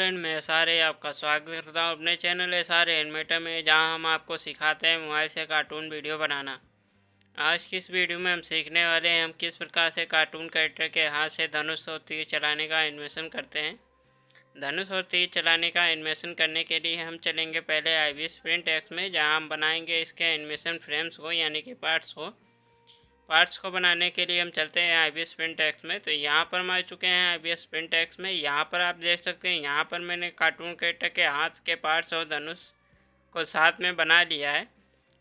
Friend, मैं सारे आपका स्वागत करता हूँ अपने चैनल सारे एनिमेटर में, जहाँ हम आपको सिखाते हैं मोबाइल से कार्टून वीडियो बनाना। आज की इस वीडियो में हम सीखने वाले हैं हम किस प्रकार से कार्टून कैरेक्टर के हाथ से धनुष और तीर चलाने का एनिमेशन करते हैं। धनुष और तीर चलाने का एनिमेशन करने के लिए हम चलेंगे पहले IVS पेंट एक्स में, जहाँ हम बनाएंगे इसके एनिमेशन फ्रेम्स को, यानी कि पार्ट्स को बनाने के लिए हम चलते हैं IVS पेंट एक्स में। तो यहाँ पर हम आ चुके हैं IVS पेंट एक्स में। यहाँ पर आप देख सकते हैं, यहाँ पर मैंने कार्टून कैरेक्टर के हाथ के पार्ट्स और धनुष को साथ में बना लिया है।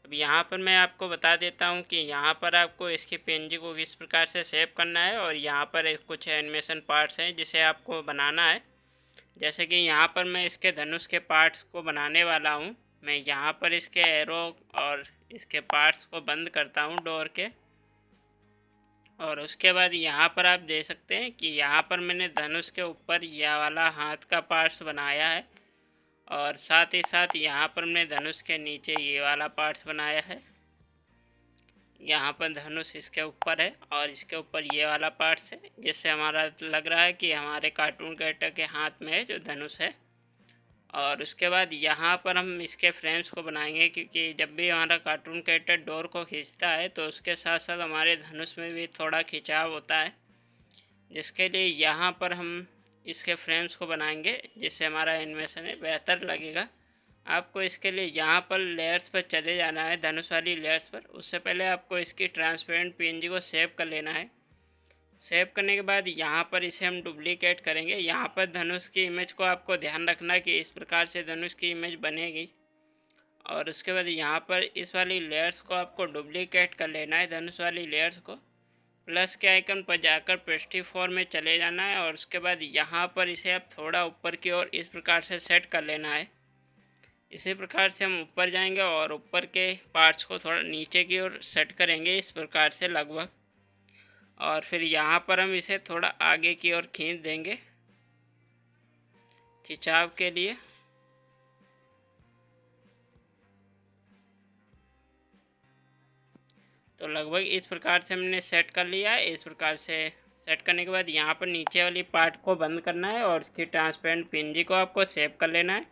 अब यहाँ पर मैं आपको बता देता हूँ कि यहाँ पर आपको इसकी PNG को किस प्रकार से सेव करना है, और यहाँ पर कुछ एनिमेशन पार्ट्स हैं जिसे आपको बनाना है। जैसे कि यहाँ पर मैं इसके धनुष के पार्ट्स को बनाने वाला हूँ। मैं यहाँ पर इसके एरो और इसके पार्ट्स को बंद करता हूँ डोर के, और उसके बाद यहाँ पर आप देख सकते हैं कि यहाँ पर मैंने धनुष के ऊपर यह वाला हाथ का पार्ट्स बनाया है, और साथ ही साथ यहाँ पर मैंने धनुष के नीचे ये वाला पार्ट्स बनाया है। यहाँ पर धनुष इसके ऊपर है और इसके ऊपर ये वाला पार्ट्स है, जिससे हमारा लग रहा है कि हमारे कार्टून कैरेक्टर के हाथ में है जो धनुष है। और उसके बाद यहाँ पर हम इसके फ्रेम्स को बनाएंगे, क्योंकि जब भी हमारा कार्टून कैरेक्टर डोर को खींचता है तो उसके साथ साथ हमारे धनुष में भी थोड़ा खिंचाव होता है, जिसके लिए यहाँ पर हम इसके फ्रेम्स को बनाएंगे, जिससे हमारा एनिमेशन बेहतर लगेगा। आपको इसके लिए यहाँ पर लेयर्स पर चले जाना है, धनुष वाली लेयर्स पर। उससे पहले आपको इसकी ट्रांसपेरेंट PNG को सेव कर लेना है। सेव करने के बाद यहाँ पर इसे हम डुप्लीकेट करेंगे। यहाँ पर धनुष की इमेज को आपको ध्यान रखना कि इस प्रकार से धनुष की इमेज बनेगी। और उसके बाद यहाँ पर इस वाली लेयर्स को आपको डुप्लीकेट कर लेना है, धनुष वाली लेयर्स को। प्लस के आइकन पर जाकर पेस्ट्री फॉर्म में चले जाना है, और उसके बाद यहाँ पर इसे आप थोड़ा ऊपर की ओर इस प्रकार से सेट कर लेना है। इसी प्रकार से हम ऊपर जाएंगे और ऊपर के पार्ट्स को थोड़ा नीचे की ओर सेट करेंगे, इस प्रकार से लगभग। और फिर यहाँ पर हम इसे थोड़ा आगे की ओर खींच देंगे खिंचाव के लिए। तो लगभग इस प्रकार से हमने सेट कर लिया है। इस प्रकार से सेट करने के बाद यहाँ पर नीचे वाली पार्ट को बंद करना है और इसकी ट्रांसपेरेंट PNG को आपको सेव कर लेना है।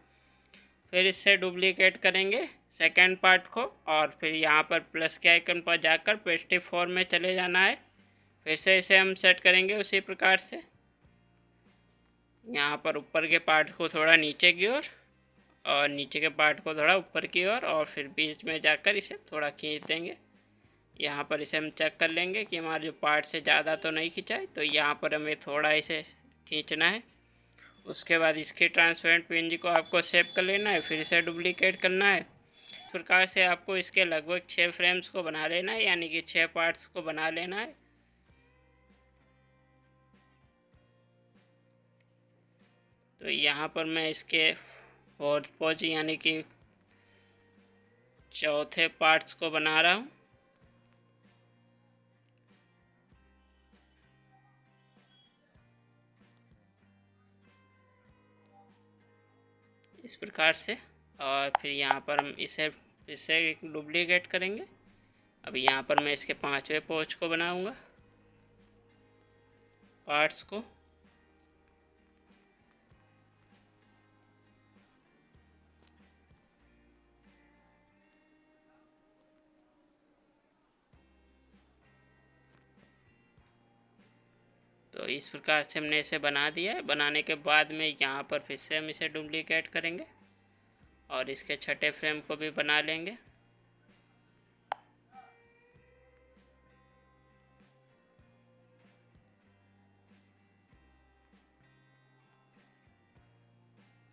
फिर इससे डुप्लीकेट करेंगे सेकेंड पार्ट को, और फिर यहाँ पर प्लस के आइकन पर जाकर पेस्ट्री फॉर्म में चले जाना है। फिर से इसे हम सेट करेंगे उसी प्रकार से। यहाँ पर ऊपर के पार्ट को थोड़ा नीचे की ओर और नीचे के पार्ट को थोड़ा ऊपर की ओर, और फिर बीच में जाकर इसे थोड़ा खींच देंगे। यहाँ पर इसे हम चेक कर लेंगे कि हमारे जो पार्ट से ज़्यादा तो नहीं खींचा है, तो यहाँ पर हमें थोड़ा इसे खींचना है। उसके बाद इसकी ट्रांसपेरेंट PNG को आपको सेव कर लेना है, फिर इसे डुप्लीकेट करना है। इस प्रकार से आपको इसके लगभग 6 फ्रेम्स को बना लेना है, यानी कि 6 पार्ट्स को बना लेना है। तो यहाँ पर मैं इसके फोर्थ पोज यानी कि चौथे पार्ट्स को बना रहा हूँ। इस प्रकार से। और फिर यहाँ पर हम इसे डुप्लीकेट करेंगे। अब यहाँ पर मैं इसके 5वें पोज को बनाऊँगा, पार्ट्स को। तो इस प्रकार से हमने इसे बना दिया है। बनाने के बाद में यहाँ पर फिर से हम इसे डुप्लीकेट करेंगे और इसके छठे फ्रेम को भी बना लेंगे।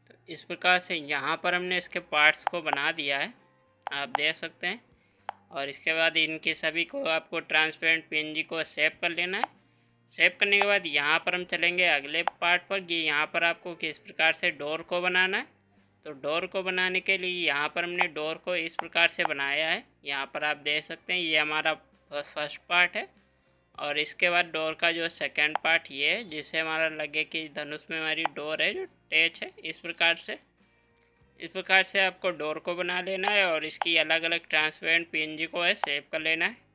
तो इस प्रकार से यहाँ पर हमने इसके पार्ट्स को बना दिया है, आप देख सकते हैं। और इसके बाद इनके सभी को आपको ट्रांसपेरेंट PNG को सेव कर लेना है। सेव करने के बाद यहाँ पर हम चलेंगे अगले पार्ट पर कि यहाँ पर आपको किस प्रकार से डोर को बनाना है। तो डोर को बनाने के लिए यहाँ पर हमने डोर को इस प्रकार से बनाया है। यहाँ पर आप देख सकते हैं, ये हमारा फर्स्ट पार्ट है। और इसके बाद डोर का जो सेकंड पार्ट ये है, जिससे हमारा लगे कि धनुष में हमारी डोर है जो अटैच है। इस प्रकार से आपको डोर को बना लेना है, और इसकी अलग अलग ट्रांसपेरेंट PNG को है सेव कर लेना है।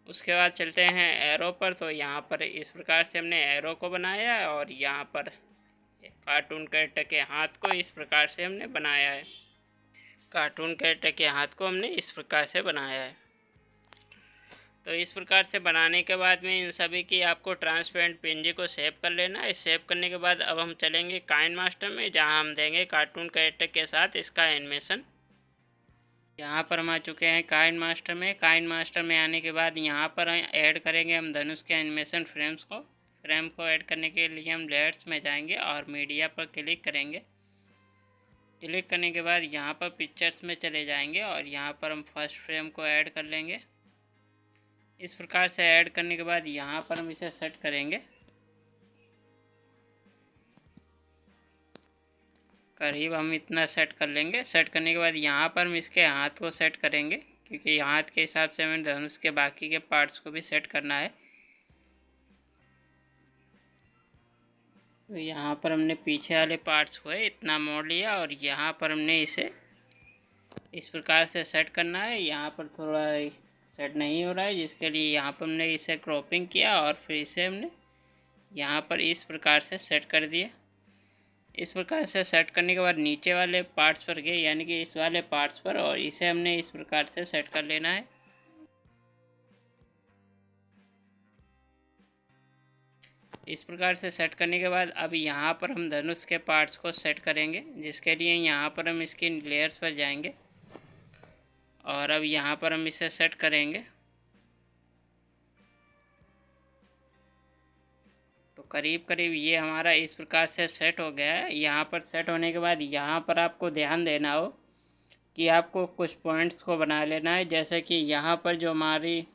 उसके बाद चलते हैं एरो पर। तो यहाँ पर इस प्रकार से हमने एरो को बनाया है, और यहाँ पर कार्टून कैरेक्टर के हाथ को इस प्रकार से हमने बनाया है। कार्टून कैरेक्टर के हाथ को हमने इस प्रकार से बनाया है। तो इस प्रकार से बनाने के बाद में इन सभी की आपको ट्रांसपेरेंट पीएनजी को सेव कर लेना है। सेव करने के बाद अब हम चलेंगे काइनमास्टर में, जहां हम देंगे कार्टून कैरेक्टर के साथ इसका एनिमेशन। यहाँ पर हम आ चुके हैं काइनमास्टर में। काइनमास्टर में आने के बाद यहाँ पर ऐड करेंगे हम धनुष के एनिमेशन फ्रेम्स को। फ्रेम को ऐड करने के लिए हम लेयर्स में जाएंगे और मीडिया पर क्लिक करेंगे। क्लिक करने के बाद यहाँ पर पिक्चर्स में चले जाएंगे और यहाँ पर हम फर्स्ट फ्रेम को ऐड कर लेंगे। इस प्रकार से ऐड करने के बाद यहाँ पर हम इसे सेट करेंगे। करीब हम इतना सेट कर लेंगे। सेट करने के बाद यहाँ पर हम इसके हाथ को सेट करेंगे, क्योंकि हाथ के हिसाब से हमें धनुष के बाकी के पार्ट्स को भी सेट करना है। तो यहाँ पर हमने पीछे वाले पार्ट्स को इतना मोड़ लिया और यहाँ पर हमने इसे इस प्रकार से सेट करना है। यहाँ पर थोड़ा सेट नहीं हो रहा है, जिसके लिए यहाँ पर हमने इसे क्रॉपिंग किया और फिर इसे हमने यहाँ पर इस प्रकार से सेट कर दिया। इस प्रकार से सेट करने के बाद नीचे वाले पार्ट्स पर गए, यानी कि इस वाले पार्ट्स पर, और इसे हमने इस प्रकार से सेट कर लेना है। इस प्रकार से सेट करने के बाद अब यहाँ पर हम धनुष के पार्ट्स को सेट करेंगे, जिसके लिए यहाँ पर हम इसकी लेयर्स पर जाएंगे और अब यहाँ पर हम इसे सेट करेंगे। तो करीब करीब ये हमारा इस प्रकार से सेट हो गया है। यहाँ पर सेट होने के बाद यहाँ पर आपको ध्यान देना हो कि आपको कुछ पॉइंट्स को बना लेना है। जैसे कि यहाँ पर जो हमारी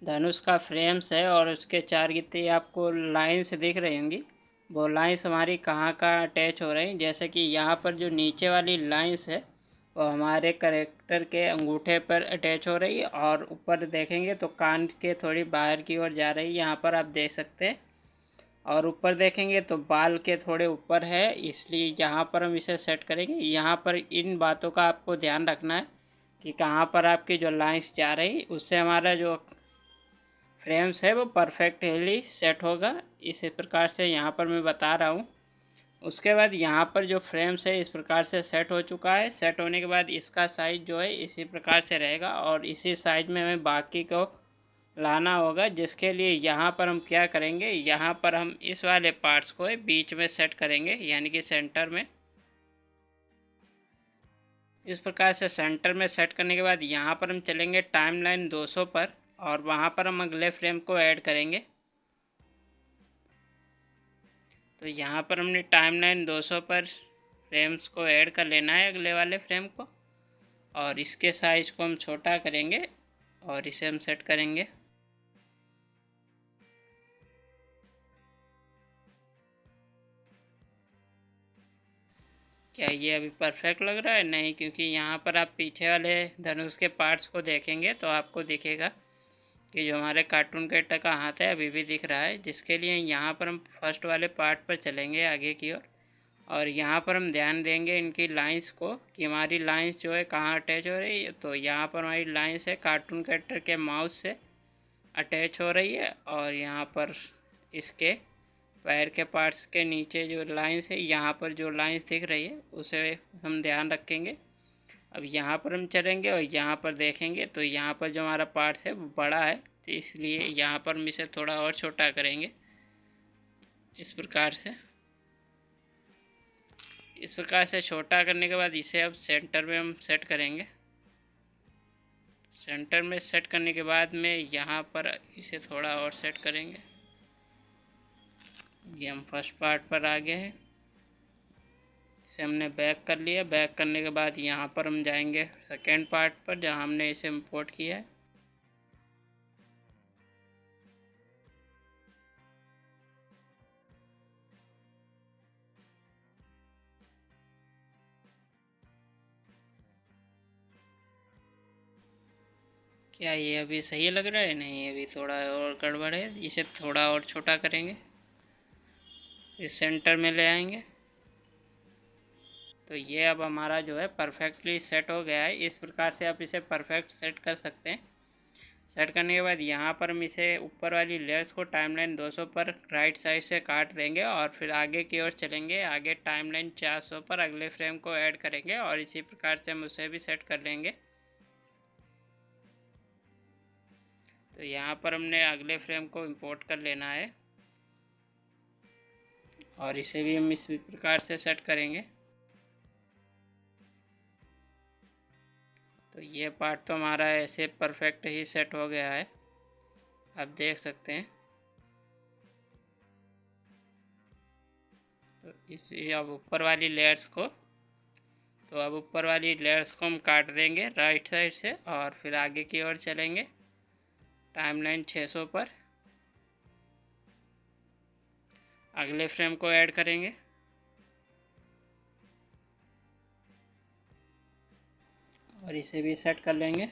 धनुष का फ्रेम्स है और उसके चार गित्ते आपको लाइंस दिख रही होंगी, वो लाइंस हमारी कहाँ कहाँ अटैच हो रही हैं। जैसे कि यहाँ पर जो नीचे वाली लाइंस है वो हमारे कैरेक्टर के अंगूठे पर अटैच हो रही है, और ऊपर देखेंगे तो कान के थोड़ी बाहर की ओर जा रही है, यहाँ पर आप देख सकते हैं। और ऊपर देखेंगे तो बाल के थोड़े ऊपर है, इसलिए यहाँ पर हम इसे सेट करेंगे। यहाँ पर इन बातों का आपको ध्यान रखना है कि कहाँ पर आपकी जो लाइंस जा रही, उससे हमारा जो फ्रेम्स है वो परफेक्टली सेट होगा। इसी प्रकार से यहाँ पर मैं बता रहा हूँ। उसके बाद यहाँ पर जो फ्रेम्स है इस प्रकार से सेट हो चुका है। सेट होने के बाद इसका साइज़ जो है इसी प्रकार से रहेगा और इसी साइज़ में हमें बाकी को लाना होगा, जिसके लिए यहाँ पर हम क्या करेंगे, यहाँ पर हम इस वाले पार्ट्स को बीच में सेट करेंगे, यानी कि सेंटर में। इस प्रकार से सेंटर में सेट करने के बाद यहाँ पर हम चलेंगे टाइमलाइन 200 पर और वहाँ पर हम अगले फ्रेम को ऐड करेंगे। तो यहाँ पर हमने टाइमलाइन 200 पर फ्रेम्स को ऐड कर लेना है, अगले वाले फ्रेम को, और इसके साइज़ को हम छोटा करेंगे और इसे हम सेट करेंगे। क्या ये अभी परफेक्ट लग रहा है? नहीं, क्योंकि यहाँ पर आप पीछे वाले धनुष के पार्ट्स को देखेंगे तो आपको दिखेगा कि जो हमारे कार्टून कैरेक्टर का हाथ है अभी भी दिख रहा है, जिसके लिए यहाँ पर हम फर्स्ट वाले पार्ट पर चलेंगे आगे की ओर और यहाँ पर हम ध्यान देंगे इनकी लाइंस को कि हमारी लाइंस जो है कहाँ अटैच हो रही है। तो यहाँ पर हमारी लाइंस है कार्टून कैरेक्टर के माउस से अटैच हो रही है और यहाँ पर इसके पैर के पार्ट्स के नीचे जो लाइंस है, यहाँ पर जो लाइंस दिख रही है उसे हम ध्यान रखेंगे। अब यहाँ पर हम चलेंगे और यहाँ पर देखेंगे तो यहाँ पर जो हमारा पार्ट्स है वो बड़ा है, तो इसलिए यहाँ पर हम इसे थोड़ा और छोटा करेंगे इस प्रकार से। इस प्रकार से छोटा करने के बाद इसे अब सेंटर में हम सेट करेंगे। सेंटर में सेट करने के बाद में यहाँ पर इसे थोड़ा और सेट करेंगे। ये हम फर्स्ट पार्ट पर आ गए हैं, इसे हमने बैक कर लिया। बैक करने के बाद यहाँ पर हम जाएंगे सेकेंड पार्ट पर जहाँ हमने इसे इंपोर्ट किया है। क्या ये अभी सही लग रहा है? नहीं, अभी थोड़ा और गड़बड़ है, इसे थोड़ा और छोटा करेंगे, इस सेंटर में ले आएंगे। तो ये अब हमारा जो है परफेक्टली सेट हो गया है। इस प्रकार से आप इसे परफेक्ट सेट कर सकते हैं। सेट करने के बाद यहाँ पर हम इसे ऊपर वाली लेयर्स को टाइमलाइन 200 पर राइट साइड से काट देंगे और फिर आगे की ओर चलेंगे। आगे टाइमलाइन 400 पर अगले फ्रेम को ऐड करेंगे और इसी प्रकार से हम उसे भी सेट कर लेंगे। तो यहाँ पर हमने अगले फ्रेम को इंपोर्ट कर लेना है और इसे भी हम इसी प्रकार से सेट करेंगे। तो ये पार्ट तो हमारा ऐसे परफेक्ट ही सेट हो गया है, आप देख सकते हैं। तो इस अब ऊपर वाली लेयर्स को हम काट देंगे राइट साइड से और फिर आगे की ओर चलेंगे टाइमलाइन 600 पर अगले फ्रेम को ऐड करेंगे और इसे भी सेट कर लेंगे।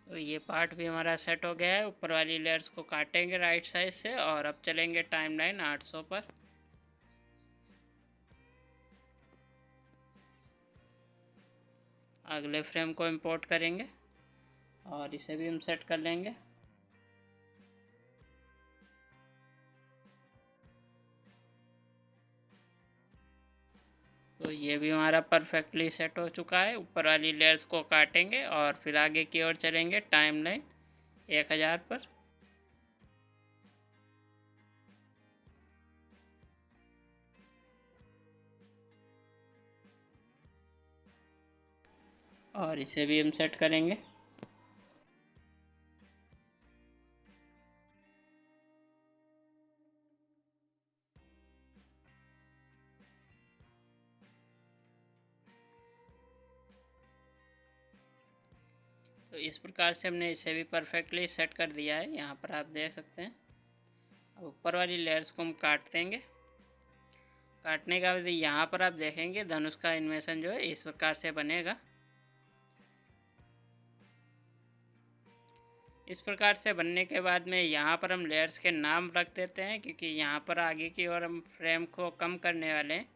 तो ये पार्ट भी हमारा सेट हो गया है। ऊपर वाली लेयर्स को काटेंगे राइट साइड से और अब चलेंगे टाइमलाइन 800 पर। अगले फ्रेम को इंपोर्ट करेंगे और इसे भी हम सेट कर लेंगे। तो ये भी हमारा परफेक्टली सेट हो चुका है। ऊपर वाली लेयर्स को काटेंगे और फिर आगे की ओर चलेंगे टाइमलाइन 1000 पर। और इसे भी हम सेट करेंगे। तो इस प्रकार से हमने इसे भी परफेक्टली सेट कर दिया है, यहाँ पर आप देख सकते हैं। अब ऊपर वाली लेयर्स को हम काट देंगे। काटने के बाद यहाँ पर आप देखेंगे धनुष का एनिमेशन जो है इस प्रकार से बनेगा। इस प्रकार से बनने के बाद में यहाँ पर हम लेयर्स के नाम रख देते हैं, क्योंकि यहाँ पर आगे की ओर हम फ्रेम को कम करने वाले हैं।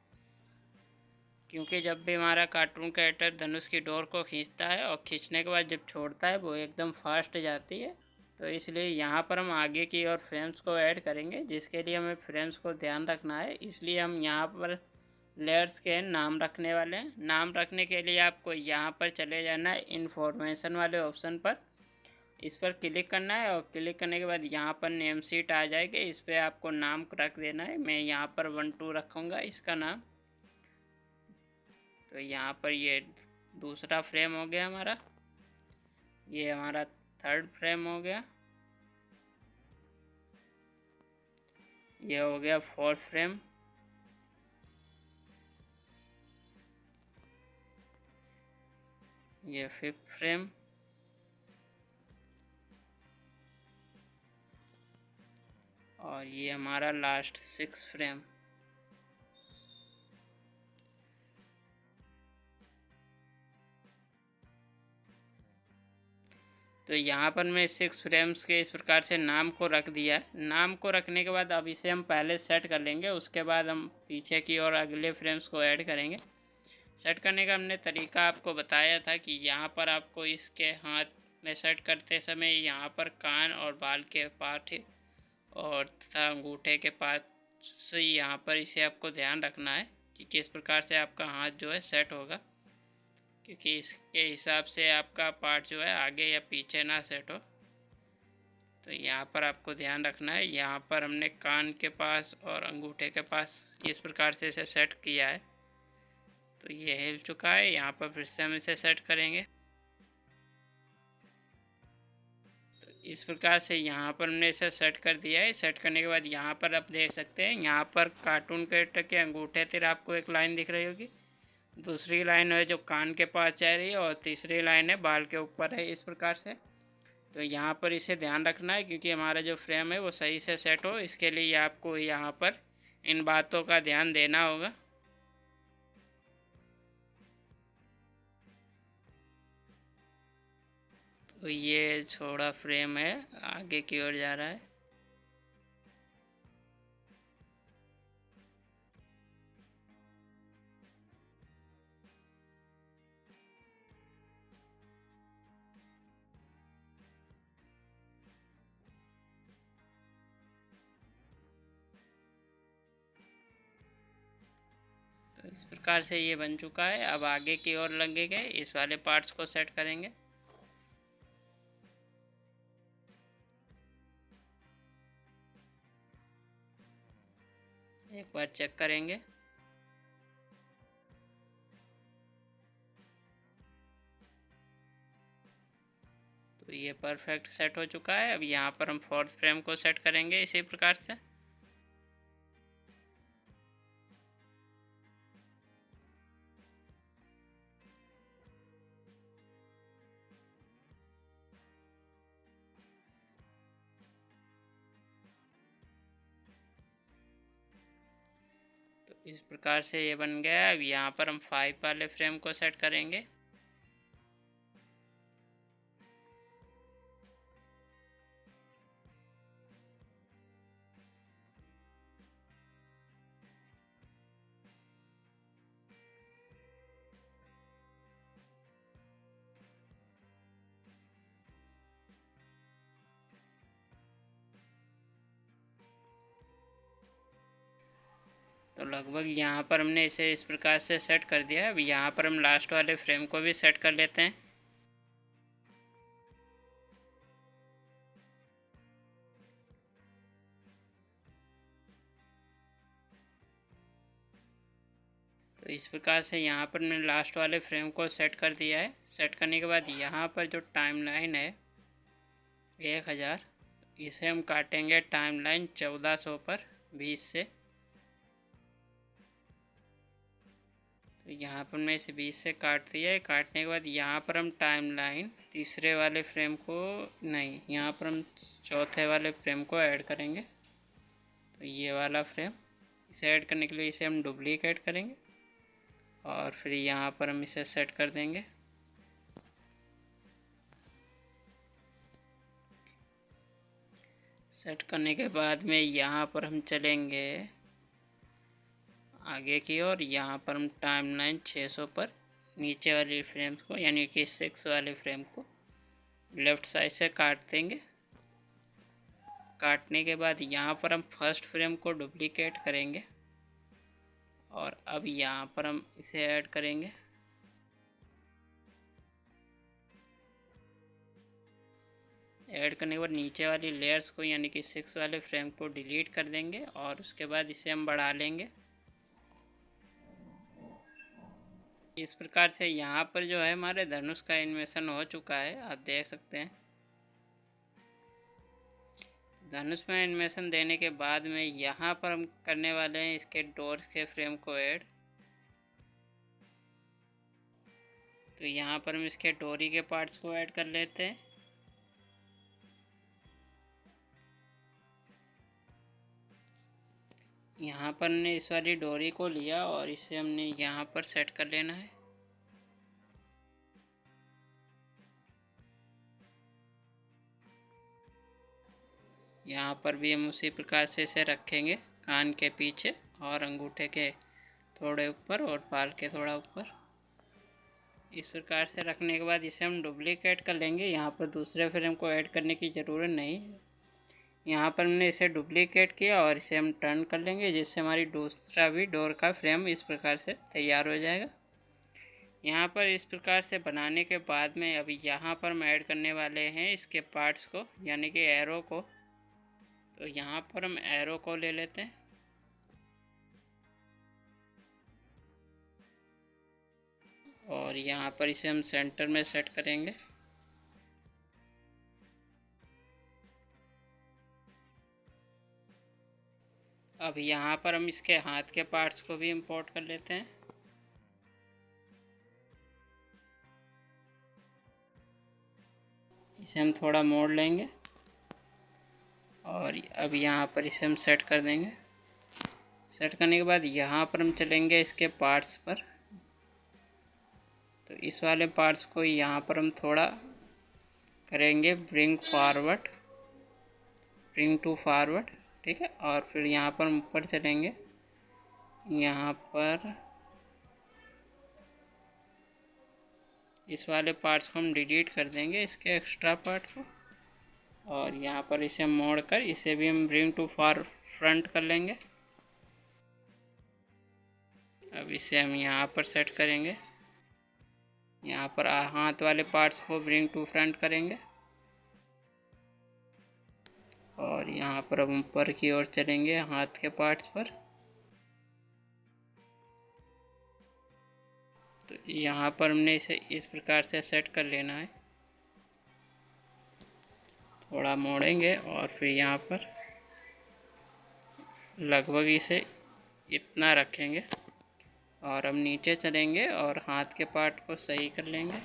क्योंकि जब भी हमारा कार्टून कैरेक्टर धनुष की डोर को खींचता है और खींचने के बाद जब छोड़ता है वो एकदम फास्ट जाती है। तो इसलिए यहाँ पर हम आगे की ओर फ्रेम्स को ऐड करेंगे, जिसके लिए हमें फ्रेम्स को ध्यान रखना है। इसलिए हम यहाँ पर लेयर्स के नाम रखने वाले हैं। नाम रखने के लिए आपको यहाँ पर चले जाना है इन्फॉर्मेशन वाले ऑप्शन पर, इस पर क्लिक करना है और क्लिक करने के बाद यहाँ पर नेम शीट आ जाएगी। इस पर आपको नाम रख देना है। मैं यहाँ पर 1-2 रखूँगा इसका नाम। तो यहाँ पर ये दूसरा फ्रेम हो गया हमारा, ये हमारा थर्ड फ्रेम हो गया, ये हो गया फोर्थ फ्रेम, ये फिफ्थ फ्रेम, और ये हमारा लास्ट 6 फ्रेम। तो यहाँ पर मैं 6 फ्रेम्स के इस प्रकार से नाम को रख दिया है। नाम को रखने के बाद अब इसे हम पहले सेट कर लेंगे, उसके बाद हम पीछे की और अगले फ्रेम्स को ऐड करेंगे। सेट करने का हमने तरीका आपको बताया था कि यहाँ पर आपको इसके हाथ में सेट करते समय यहाँ पर कान और बाल के पार्ट और तथा अंगूठे के पास से यहाँ पर इसे आपको ध्यान रखना है कि किस प्रकार से आपका हाथ जो है सेट होगा, क्योंकि इसके हिसाब से आपका पार्ट जो है आगे या पीछे ना सेट हो। तो यहाँ पर आपको ध्यान रखना है। यहाँ पर हमने कान के पास और अंगूठे के पास इस प्रकार से इसे सेट किया है। तो ये हिल चुका है। यहाँ पर फिर से हम इसे सेट करेंगे। इस प्रकार से यहाँ पर हमने इसे सेट कर दिया है। सेट करने के बाद यहाँ पर आप देख सकते हैं, यहाँ पर कार्टून कैरेक्टर के अंगूठे तिर आपको एक लाइन दिख रही होगी, दूसरी लाइन है जो कान के पास जा रही है और तीसरी लाइन है बाल के ऊपर है, इस प्रकार से। तो यहाँ पर इसे ध्यान रखना है, क्योंकि हमारा जो फ्रेम है वो सही से सेट हो, इसके लिए आपको यहाँ पर इन बातों का ध्यान देना होगा। तो ये छोड़ा फ्रेम है, आगे की ओर जा रहा है। तो इस प्रकार से ये बन चुका है। अब आगे की ओर लगेंगे, इस वाले पार्ट्स को सेट करेंगे। एक बार चेक करेंगे। तो ये परफेक्ट सेट हो चुका है। अब यहाँ पर हम फोर्थ फ्रेम को सेट करेंगे इसी प्रकार से। तो इस प्रकार से ये बन गया। अब यहाँ पर हम 5 वाले फ्रेम को सेट करेंगे। तो लगभग यहाँ पर हमने इसे इस प्रकार से सेट कर दिया है। अब यहाँ पर हम लास्ट वाले फ्रेम को भी सेट कर लेते हैं। तो इस प्रकार से यहाँ पर मैंने लास्ट वाले फ्रेम को सेट कर दिया है। सेट करने के बाद यहाँ पर जो टाइमलाइन है 1000, इसे हम काटेंगे टाइमलाइन 1400 पर 20 से। तो यहाँ पर मैं इसे 20 से काट दिया है। काटने के बाद यहाँ पर हम टाइमलाइन तीसरे वाले फ्रेम को नहीं, यहाँ पर हम चौथे वाले फ्रेम को ऐड करेंगे। तो ये वाला फ्रेम, इसे ऐड करने के लिए इसे हम डुप्लीकेट करेंगे और फिर यहाँ पर हम इसे सेट कर देंगे। सेट करने के बाद में यहाँ पर हम चलेंगे आगे की ओर। यहाँ पर हम टाइमलाइन 600 पर नीचे वाली फ्रेम्स को यानी कि 6 वाले फ्रेम को लेफ़्ट साइड से काट देंगे। काटने के बाद यहाँ पर हम फर्स्ट फ्रेम को डुप्लीकेट करेंगे और अब यहाँ पर हम इसे ऐड करेंगे। ऐड करने के बाद नीचे वाली लेयर्स को यानी कि 6 वाले फ्रेम को डिलीट कर देंगे और उसके बाद इसे हम बढ़ा लेंगे। इस प्रकार से यहाँ पर जो है हमारे धनुष का एनिमेशन हो चुका है, आप देख सकते हैं। धनुष में एनिमेशन देने के बाद में यहाँ पर हम करने वाले हैं इसके डोर्स के फ्रेम को ऐड। तो यहाँ पर हम इसके डोरी के पार्ट्स को ऐड कर लेते हैं। यहाँ पर हमने इस वाली डोरी को लिया और इसे हमने यहाँ पर सेट कर लेना है। यहाँ पर भी हम उसी प्रकार से इसे रखेंगे, कान के पीछे और अंगूठे के थोड़े ऊपर और बाल के थोड़ा ऊपर। इस प्रकार से रखने के बाद इसे हम डुप्लीकेट कर लेंगे। यहाँ पर दूसरे फ्रेम को ऐड करने की ज़रूरत नहीं। यहाँ पर हमने इसे डुप्लीकेट किया और इसे हम टर्न कर लेंगे, जिससे हमारी दूसरा भी डोर का फ्रेम इस प्रकार से तैयार हो जाएगा। यहाँ पर इस प्रकार से बनाने के बाद में अभी यहाँ पर हम ऐड करने वाले हैं इसके पार्ट्स को यानी कि एरो को। तो यहाँ पर हम एरो को ले लेते हैं और यहाँ पर इसे हम सेंटर में सेट करेंगे। अब यहाँ पर हम इसके हाथ के पार्ट्स को भी इंपोर्ट कर लेते हैं। इसे हम थोड़ा मोड़ लेंगे और अब यहाँ पर इसे हम सेट कर देंगे। सेट करने के बाद यहाँ पर हम चलेंगे इसके पार्ट्स पर। तो इस वाले पार्ट्स को यहाँ पर हम थोड़ा करेंगे ब्रिंग टू फॉरवर्ड, ठीक है। और फिर यहाँ पर ऊपर चलेंगे, यहाँ पर इस वाले पार्ट्स को हम डिलीट कर देंगे, इसके एक्स्ट्रा पार्ट को। और यहाँ पर इसे मोड़ कर इसे भी हम ब्रिंग टू फार फ्रंट कर लेंगे। अब इसे हम यहाँ पर सेट करेंगे, यहाँ पर हाथ वाले पार्ट्स को ब्रिंग टू फ्रंट करेंगे। और यहाँ पर हम ऊपर की ओर चलेंगे हाथ के पार्ट्स पर। तो यहाँ पर हमने इसे इस प्रकार से सेट कर लेना है, थोड़ा मोड़ेंगे और फिर यहाँ पर लगभग इसे इतना रखेंगे। और हम नीचे चलेंगे और हाथ के पार्ट को सही कर लेंगे।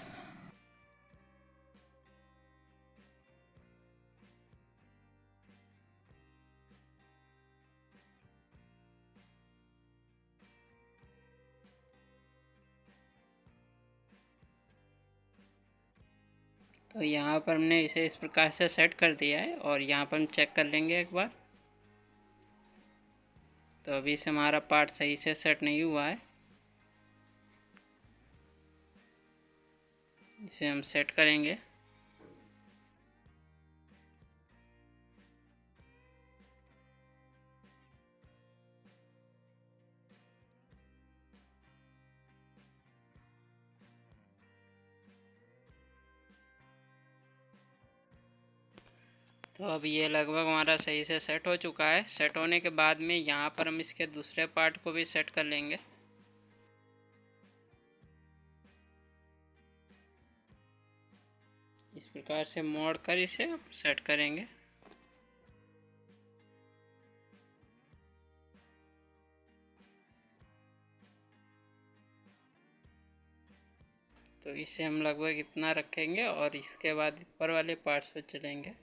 तो यहाँ पर हमने इसे इस प्रकार से सेट कर दिया है। और यहाँ पर हम चेक कर लेंगे एक बार। तो अभी से हमारा पार्ट सही से सेट नहीं हुआ है, इसे हम सेट करेंगे। तो अब ये लगभग हमारा सही से सेट हो चुका है। सेट होने के बाद में यहाँ पर हम इसके दूसरे पार्ट को भी सेट कर लेंगे। इस प्रकार से मोड़ कर इसे सेट करेंगे। तो इसे हम लगभग इतना रखेंगे और इसके बाद ऊपर वाले पार्ट्स पे चलेंगे।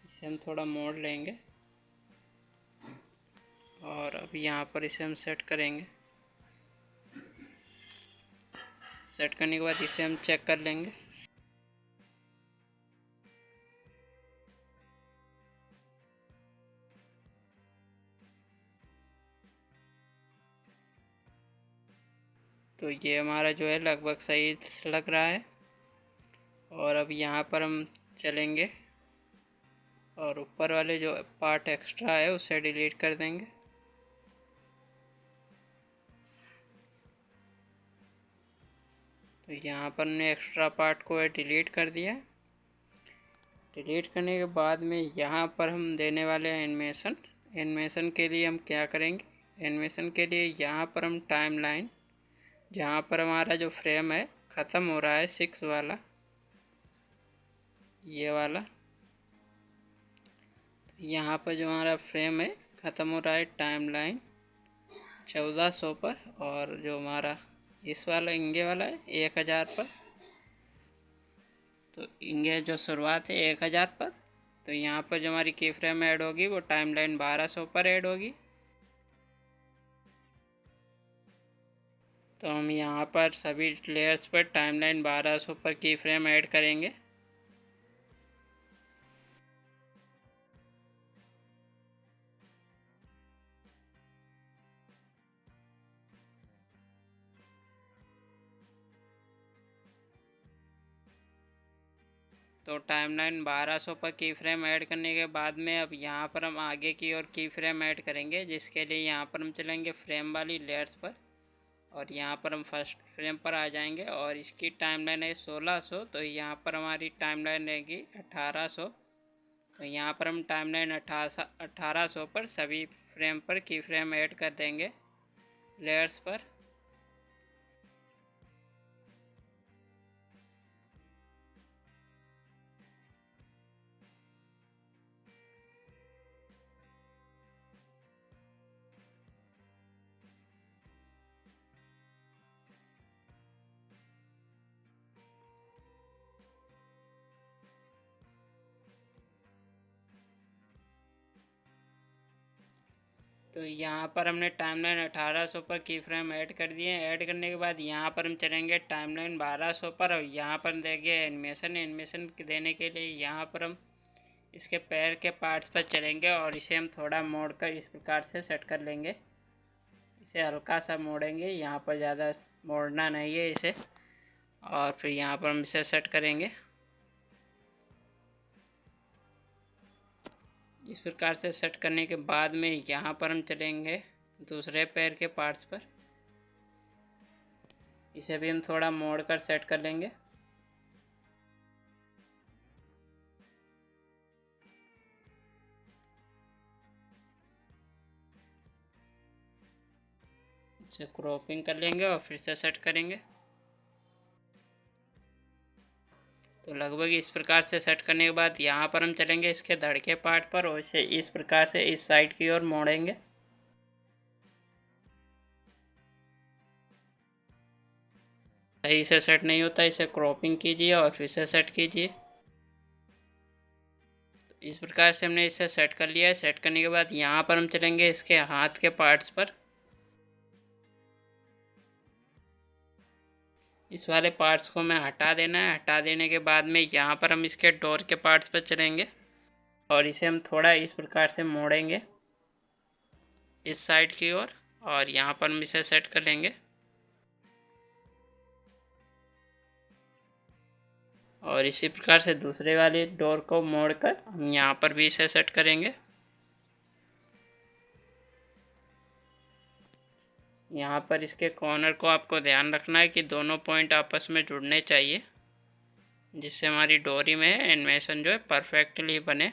इसे हम थोड़ा मोड़ लेंगे और अब यहाँ पर इसे हम सेट करेंगे। सेट करने के बाद इसे हम चेक कर लेंगे। तो ये हमारा जो है लगभग सही लग रहा है। और अब यहाँ पर हम चलेंगे और ऊपर वाले जो पार्ट एक्स्ट्रा है उसे डिलीट कर देंगे। तो यहाँ पर हमने एक्स्ट्रा पार्ट को डिलीट कर दिया। डिलीट करने के बाद में यहाँ पर हम देने वाले हैं एनिमेशन। एनिमेशन के लिए हम क्या करेंगे, एनिमेशन के लिए यहाँ पर हम टाइमलाइन, जहाँ पर हमारा जो फ्रेम है ख़त्म हो रहा है 6 वाला, ये वाला, तो यहाँ पर जो हमारा फ्रेम है ख़त्म हो रहा है टाइमलाइन 1400 पर। और जो हमारा इस वाला इंगे वाला है 1000 पर। तो इंगे जो शुरुआत है 1000 पर। तो यहाँ पर जो हमारी की फ्रेम ऐड होगी वो टाइमलाइन 1200 पर ऐड होगी। तो हम यहाँ पर सभी लेयर्स पर टाइमलाइन 1200 पर की फ्रेम ऐड करेंगे। तो टाइमलाइन 1200 पर की फ्रेम ऐड करने के बाद में अब यहाँ पर हम आगे की ओर की फ्रेम ऐड करेंगे, जिसके लिए यहाँ पर हम चलेंगे फ्रेम वाली लेयर्स पर। और यहाँ पर हम फर्स्ट फ्रेम पर आ जाएंगे और इसकी टाइमलाइन है 1600। तो यहाँ पर हमारी टाइमलाइन रहेगी 1800। तो यहाँ पर हम टाइमलाइन 1800 पर सभी फ्रेम पर की फ्रेम ऐड कर देंगे लेयर्स पर। तो तो यहाँ पर हमने टाइमलाइन 1800 पर की फ्रेम ऐड कर दिए। ऐड करने के बाद यहाँ पर हम चलेंगे टाइमलाइन 1200 पर और यहाँ पर देंगे एनिमेशन देने के लिए यहाँ पर हम इसके पैर के पार्ट्स पर चलेंगे और इसे हम थोड़ा मोड़ कर इस प्रकार से सेट कर लेंगे। इसे हल्का सा मोड़ेंगे, यहाँ पर ज़्यादा मोड़ना नहीं है इसे। और फिर यहाँ पर हम इसे सेट करेंगे। इस प्रकार से सेट करने के बाद में यहाँ पर हम चलेंगे दूसरे पैर के पार्ट्स पर। इसे भी हम थोड़ा मोड़ कर सेट कर लेंगे। इसे क्रॉपिंग कर लेंगे और फिर से सेट करेंगे। तो लगभग इस प्रकार से सेट करने के बाद यहाँ पर हम चलेंगे इसके धड़ के पार्ट पर और इसे इस प्रकार से इस साइड की ओर मोड़ेंगे। सही से सेट नहीं होता, इसे क्रॉपिंग कीजिए और फिर से सेट कीजिए। तो इस प्रकार से हमने इसे सेट कर लिया है। सेट करने के बाद यहाँ पर हम चलेंगे इसके हाथ के पार्ट्स पर। इस वाले पार्ट्स को हमें हटा देना है। हटा देने के बाद में यहाँ पर हम इसके डोर के पार्ट्स पर चलेंगे और इसे हम थोड़ा इस प्रकार से मोड़ेंगे इस साइड की ओर और यहाँ पर हम इसे सेट कर लेंगे। और इसी प्रकार से दूसरे वाले डोर को मोड़कर हम यहाँ पर भी इसे सेट करेंगे। यहाँ पर इसके कॉर्नर को आपको ध्यान रखना है कि दोनों पॉइंट आपस में जुड़ने चाहिए, जिससे हमारी डोरी में एनिमेशन जो है परफेक्टली बने।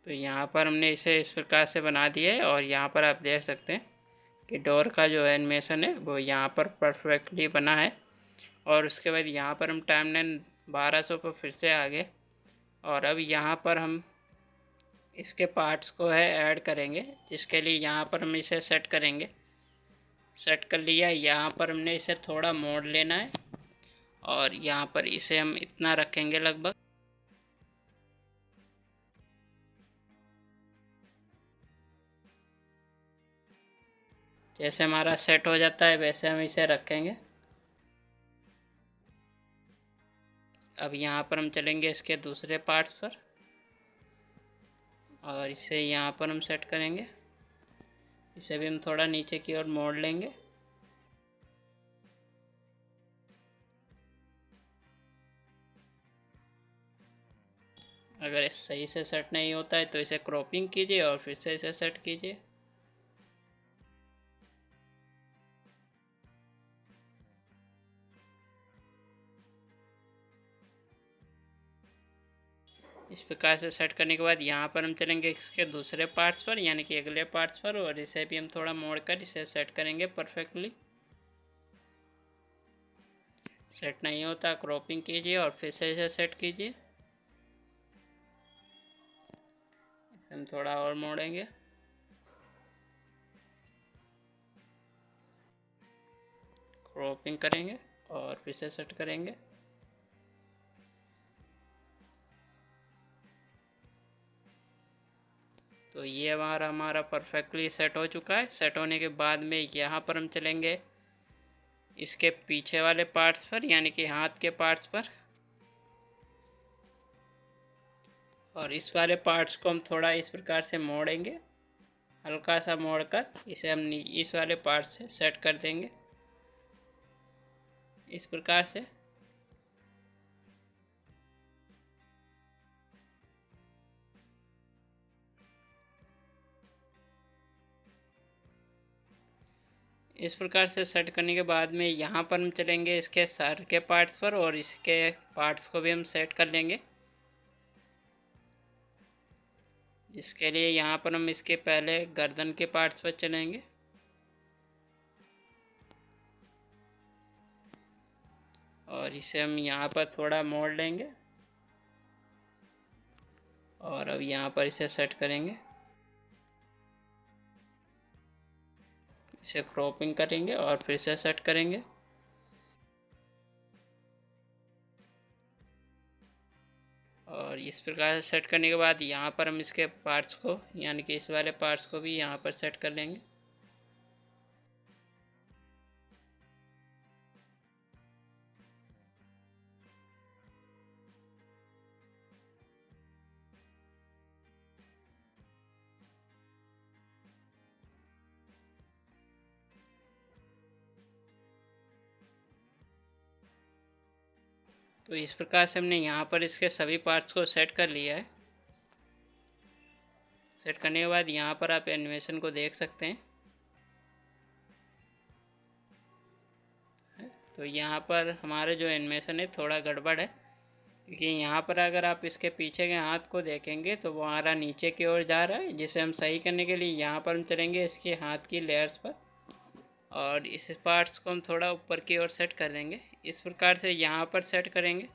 तो यहाँ पर हमने इसे इस प्रकार से बना दिया है और यहाँ पर आप देख सकते हैं कि डोर का जो एनिमेशन है वो यहाँ पर परफेक्टली बना है। और उसके बाद यहाँ पर हम टाइमलाइन 1200 पर फिर से आ गए और अब यहाँ पर हम इसके पार्ट्स को है ऐड करेंगे, जिसके लिए यहाँ पर हम इसे सेट करेंगे। सेट कर लिया। यहाँ पर हमने इसे थोड़ा मोड़ लेना है और यहाँ पर इसे हम इतना रखेंगे लगभग। जैसे हमारा सेट हो जाता है वैसे हम इसे रखेंगे। अब यहाँ पर हम चलेंगे इसके दूसरे पार्ट्स पर और इसे यहाँ पर हम सेट करेंगे। इसे भी हम थोड़ा नीचे की ओर मोड़ लेंगे। अगर सही से सेट नहीं होता है तो इसे क्रॉपिंग कीजिए और फिर से इसे सेट कीजिए। इस प्रकार से सेट करने के बाद यहाँ पर हम चलेंगे इसके दूसरे पार्ट्स पर, यानी कि अगले पार्ट्स पर, और इसे भी हम थोड़ा मोड़कर इसे सेट करेंगे परफेक्टली। सेट नहीं होता क्रॉपिंग कीजिए और फिर से इसे सेट कीजिए। हम थोड़ा और मोड़ेंगे। क्रॉपिंग करेंगे और फिर से सेट करेंगे। तो ये हमारा परफेक्टली सेट हो चुका है। सेट होने के बाद में यहाँ पर हम चलेंगे इसके पीछे वाले पार्ट्स पर, यानी कि हाथ के पार्ट्स पर, और इस वाले पार्ट्स को हम थोड़ा इस प्रकार से मोड़ेंगे, हल्का सा मोड़कर इसे हम इस वाले पार्ट से सेट कर देंगे इस प्रकार से। इस प्रकार से सेट करने के बाद में यहाँ पर हम चलेंगे इसके सर के पार्ट्स पर और इसके पार्ट्स को भी हम सेट कर लेंगे, जिसके लिए यहाँ पर हम इसके पहले गर्दन के पार्ट्स पर चलेंगे। और इसे हम यहाँ पर थोड़ा मोड़ लेंगे और अब यहाँ पर इसे सेट करेंगे। इसे क्रॉपिंग करेंगे और फिर से सेट करेंगे। और इस प्रकार से सेट करने के बाद यहाँ पर हम इसके पार्ट्स को यानी कि इस वाले पार्ट्स को भी यहाँ पर सेट कर लेंगे। तो इस प्रकार से हमने यहाँ पर इसके सभी पार्ट्स को सेट कर लिया है। सेट करने के बाद यहाँ पर आप एनिमेशन को देख सकते हैं। तो यहाँ पर हमारा जो एनिमेशन है थोड़ा गड़बड़ है, क्योंकि यहाँ पर अगर आप इसके पीछे के हाथ को देखेंगे तो वो हमारा नीचे की ओर जा रहा है, जिसे हम सही करने के लिए यहाँ पर हम चलेंगे इसके हाथ की लेयर्स पर और इस पार्ट्स को हम थोड़ा ऊपर की ओर सेट कर देंगे। इस प्रकार से यहाँ पर सेट करेंगे।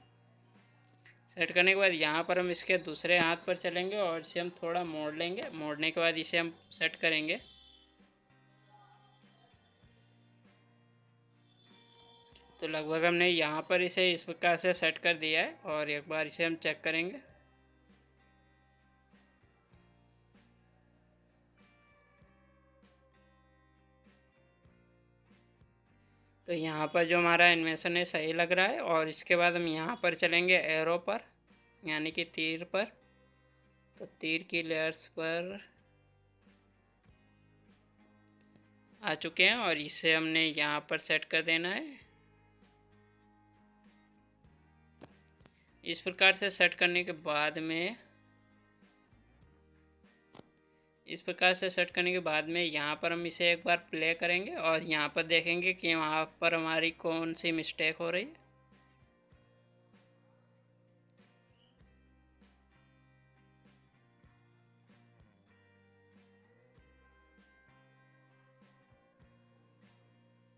सेट करने के बाद यहाँ पर हम इसके दूसरे हाथ पर चलेंगे और इसे हम थोड़ा मोड़ लेंगे। मोड़ने के बाद इसे हम सेट करेंगे। तो लगभग हमने यहाँ पर इसे इस प्रकार से सेट कर दिया है और एक बार इसे हम चेक करेंगे। तो यहाँ पर जो हमारा एनिमेशन है सही लग रहा है और इसके बाद हम यहाँ पर चलेंगे एरो पर यानी कि तीर पर। तो तीर की लेयर्स पर आ चुके हैं और इसे हमने यहाँ पर सेट कर देना है। इस प्रकार से सेट करने के बाद में यहाँ पर हम इसे एक बार प्ले करेंगे और यहाँ पर देखेंगे कि वहाँ पर हमारी कौन सी मिस्टेक हो रही है।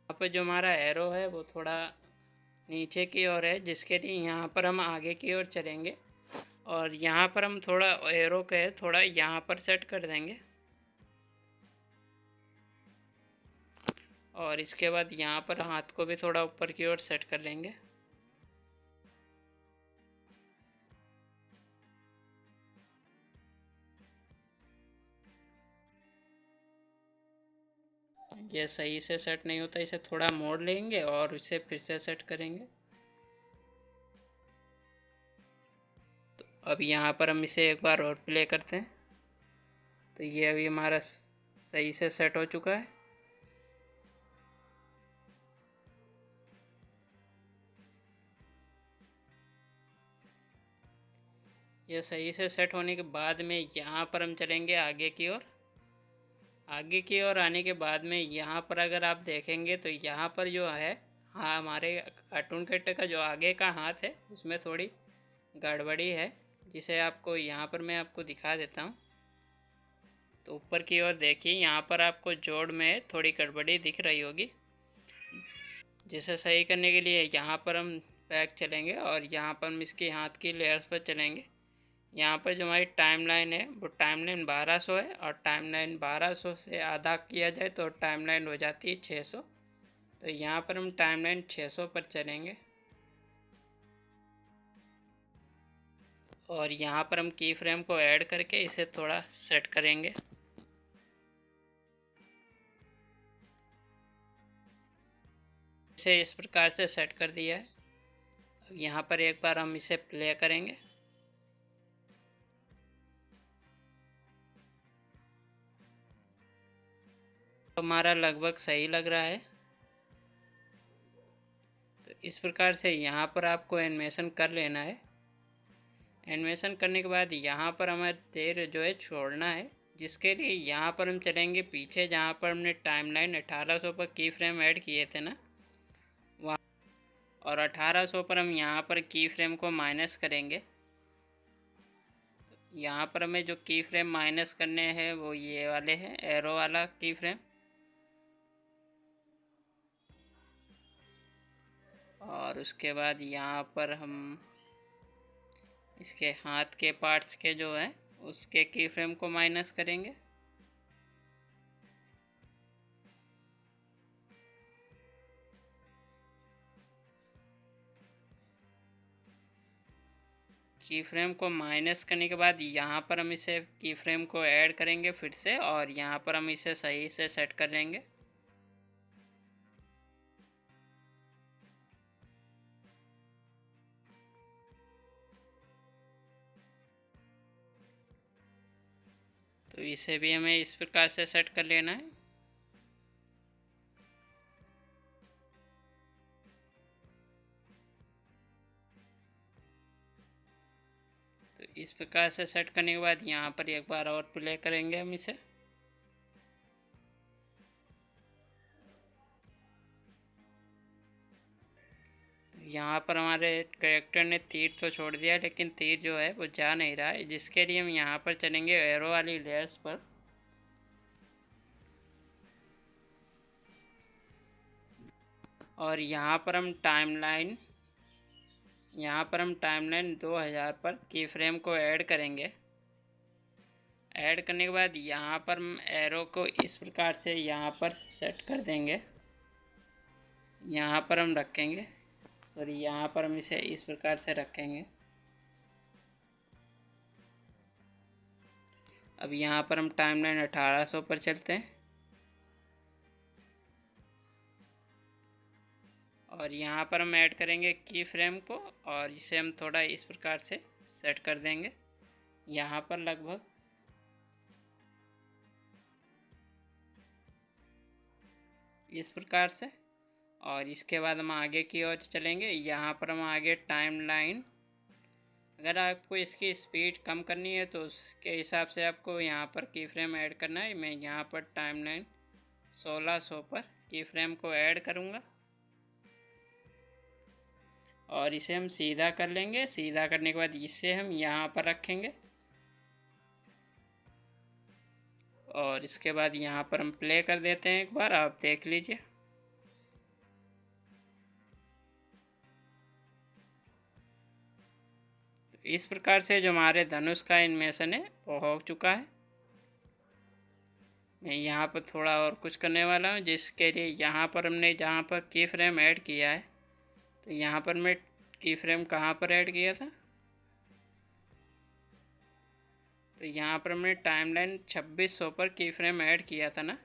यहाँ पर जो हमारा एरो है वो थोड़ा नीचे की ओर है, जिसके लिए यहाँ पर हम आगे की ओर चलेंगे और यहाँ पर हम थोड़ा एरो के थोड़ा यहाँ पर सेट कर देंगे और इसके बाद यहाँ पर हाथ को भी थोड़ा ऊपर की ओर सेट कर लेंगे। ये सही से सेट नहीं होता, इसे थोड़ा मोड़ लेंगे और इसे फिर से सेट करेंगे। तो अब यहाँ पर हम इसे एक बार और प्ले करते हैं। तो ये अभी हमारा सही से सेट हो चुका है। यह सही से सेट होने के बाद में यहाँ पर हम चलेंगे आगे की ओर। आगे की ओर आने के बाद में यहाँ पर अगर आप देखेंगे तो यहाँ पर जो है हाँ हमारे कार्टून कैरेक्टर का जो आगे का हाथ है उसमें थोड़ी गड़बड़ी है, जिसे आपको यहाँ पर मैं आपको दिखा देता हूँ। तो ऊपर की ओर देखिए, यहाँ पर आपको जोड़ में थोड़ी गड़बड़ी दिख रही होगी, जिसे सही करने के लिए यहाँ पर हम बैक चलेंगे और यहाँ पर हम इसके हाथ की लेयर्स पर चलेंगे। यहाँ पर जो हमारी टाइमलाइन है वो टाइमलाइन 1200 है और टाइमलाइन 1200 से आधा किया जाए तो टाइमलाइन हो जाती है 600। तो यहाँ पर हम टाइमलाइन 600 पर चलेंगे और यहाँ पर हम की फ्रेम को ऐड करके इसे थोड़ा सेट करेंगे। इसे इस प्रकार से सेट कर दिया है। अब यहाँ पर एक बार हम इसे प्ले करेंगे। तो हमारा लगभग सही लग रहा है। तो इस प्रकार से यहाँ पर आपको एनिमेशन कर लेना है। एनिमेशन करने के बाद यहाँ पर हमें देर जो है छोड़ना है, जिसके लिए यहाँ पर हम चलेंगे पीछे, जहाँ पर हमने टाइमलाइन 1800 पर की फ्रेम ऐड किए थे ना वहाँ, और 1800 पर हम यहाँ पर की फ्रेम को माइनस करेंगे। यहाँ पर हमें जो की फ्रेम माइनस करने हैं वो ये वाले हैं, एरो वाला की फ्रेम। और उसके बाद यहाँ पर हम इसके हाथ के पार्ट्स के जो है उसके की फ्रेम को माइनस करेंगे। की फ्रेम को माइनस करने के बाद यहाँ पर हम इसे की फ्रेम को ऐड करेंगे फिर से, और यहाँ पर हम इसे सही से सेट कर लेंगे। तो इसे भी हमें इस प्रकार से सेट कर लेना है। तो इस प्रकार से सेट करने के बाद यहाँ पर एक बार और प्ले करेंगे हम इसे। यहाँ पर हमारे कैरेक्टर ने तीर तो छोड़ दिया, लेकिन तीर जो है वो जा नहीं रहा है, जिसके लिए हम यहाँ पर चलेंगे एरो वाली लेयर्स पर। और यहाँ पर हम टाइमलाइन 2000 पर की फ्रेम को ऐड करेंगे। ऐड करने के बाद यहाँ पर हम एरो को इस प्रकार से यहाँ पर सेट कर देंगे। यहाँ पर हम रखेंगे, सॉरी यहाँ पर हम इसे इस प्रकार से रखेंगे। अब यहाँ पर हम टाइमलाइन 1800 पर चलते हैं, और यहाँ पर हम ऐड करेंगे की फ्रेम को, और इसे हम थोड़ा इस प्रकार से सेट कर देंगे यहाँ पर लगभग। इस प्रकार से। और इसके बाद हम आगे की ओर चलेंगे। यहाँ पर हम आगे टाइमलाइन, अगर आपको इसकी स्पीड कम करनी है तो उसके हिसाब से आपको यहाँ पर की फ्रेम ऐड करना है। मैं यहाँ पर टाइमलाइन 1600 पर की फ्रेम को ऐड करूँगा, और इसे हम सीधा कर लेंगे। सीधा करने के बाद इसे हम यहाँ पर रखेंगे, और इसके बाद यहाँ पर हम प्ले कर देते हैं। एक बार आप देख लीजिए। तो इस प्रकार से जो हमारे धनुष का एनिमेशन है वो हो चुका है। मैं यहाँ पर थोड़ा और कुछ करने वाला हूँ, जिसके लिए यहाँ पर हमने जहाँ पर की फ्रेम ऐड किया है, तो यहाँ पर मैं की फ्रेम कहाँ पर ऐड किया था, तो यहाँ पर हमने टाइमलाइन 2600 पर की फ्रेम ऐड किया था ना।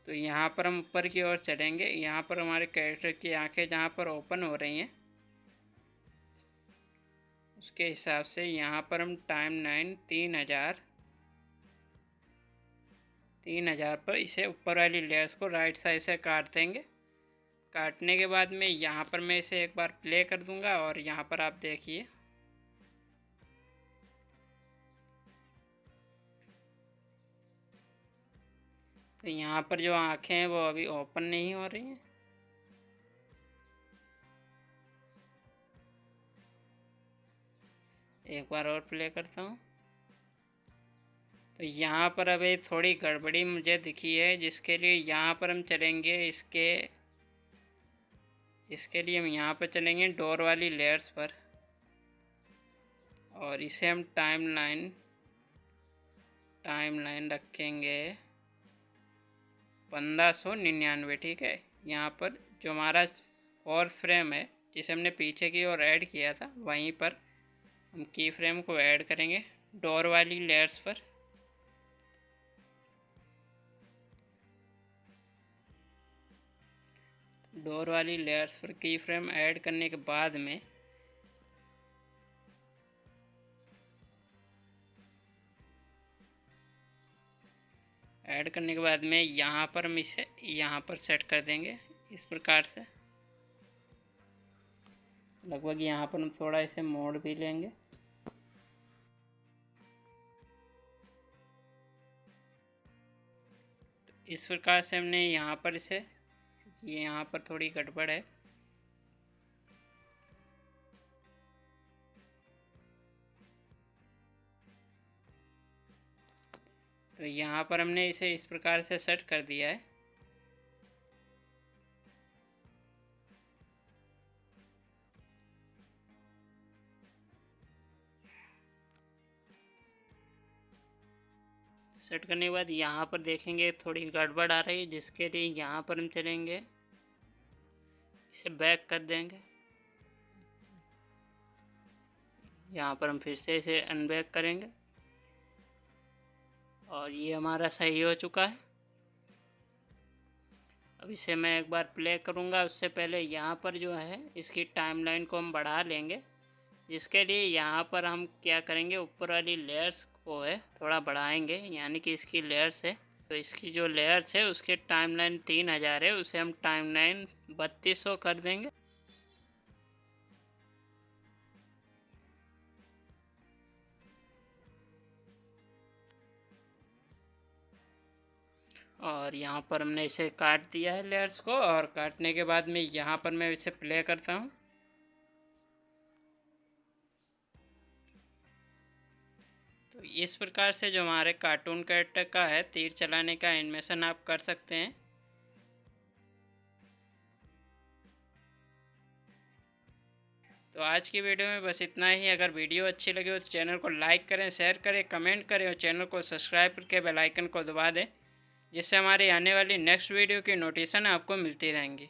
तो यहाँ पर हम ऊपर की ओर चलेंगे। यहाँ पर हमारे कैरेक्टर की आंखें जहाँ पर ओपन हो रही हैं, उसके हिसाब से यहाँ पर हम टाइमलाइन 3000 पर इसे ऊपर वाली लेयर्स को राइट साइड से काट देंगे। काटने के बाद में यहाँ पर मैं इसे एक बार प्ले कर दूंगा, और यहाँ पर आप देखिए तो यहाँ पर जो आंखें हैं वो अभी ओपन नहीं हो रही हैं। एक बार और प्ले करता हूँ। तो यहाँ पर अभी थोड़ी गड़बड़ी मुझे दिखी है, जिसके लिए यहाँ पर हम चलेंगे इसके लिए हम यहाँ पर चलेंगे डोर वाली लेयर्स पर, और इसे हम टाइमलाइन रखेंगे 1599। ठीक है। यहाँ पर जो हमारा 4 फ्रेम है जिसे हमने पीछे की ओर ऐड किया था, वहीं पर हम की फ्रेम को ऐड करेंगे डोर वाली लेयर्स पर। डोर वाली लेयर्स पर की फ्रेम ऐड करने के बाद में यहाँ पर हम इसे यहाँ पर सेट कर देंगे इस प्रकार से। लगभग यहाँ पर हम थोड़ा इसे मोड़ भी लेंगे। तो इस प्रकार से हमने यहाँ पर इसे, क्योंकि यहाँ पर थोड़ी गड़बड़ है, तो यहाँ पर हमने इसे इस प्रकार से सेट कर दिया है। सेट करने के बाद यहाँ पर देखेंगे थोड़ी गड़बड़ आ रही है, जिसके लिए यहाँ पर हम चलेंगे, इसे बैक कर देंगे। यहाँ पर हम फिर से इसे अनबैक करेंगे और ये हमारा सही हो चुका है। अब इसे मैं एक बार प्ले करूँगा, उससे पहले यहाँ पर जो है इसकी टाइमलाइन को हम बढ़ा लेंगे, जिसके लिए यहाँ पर हम क्या करेंगे, ऊपर वाली लेयर्स को है थोड़ा बढ़ाएंगे, यानी कि इसकी लेयर्स है तो इसकी जो लेयर्स है उसके टाइमलाइन 3000 है, उसे हम टाइमलाइन 3200 कर देंगे। और यहाँ पर हमने इसे काट दिया है लेयर्स को, और काटने के बाद में यहाँ पर मैं इसे प्ले करता हूँ। तो इस प्रकार से जो हमारे कार्टून कैरेक्टर का है तीर चलाने का एनिमेशन आप कर सकते हैं। तो आज की वीडियो में बस इतना ही। अगर वीडियो अच्छी लगी हो तो चैनल को लाइक करें, शेयर करें, कमेंट करें और चैनल को सब्सक्राइब करके बेल आइकन को दबा दें, जिससे हमारी आने वाली नेक्स्ट वीडियो की नोटिफिकेशन आपको मिलती रहेंगी।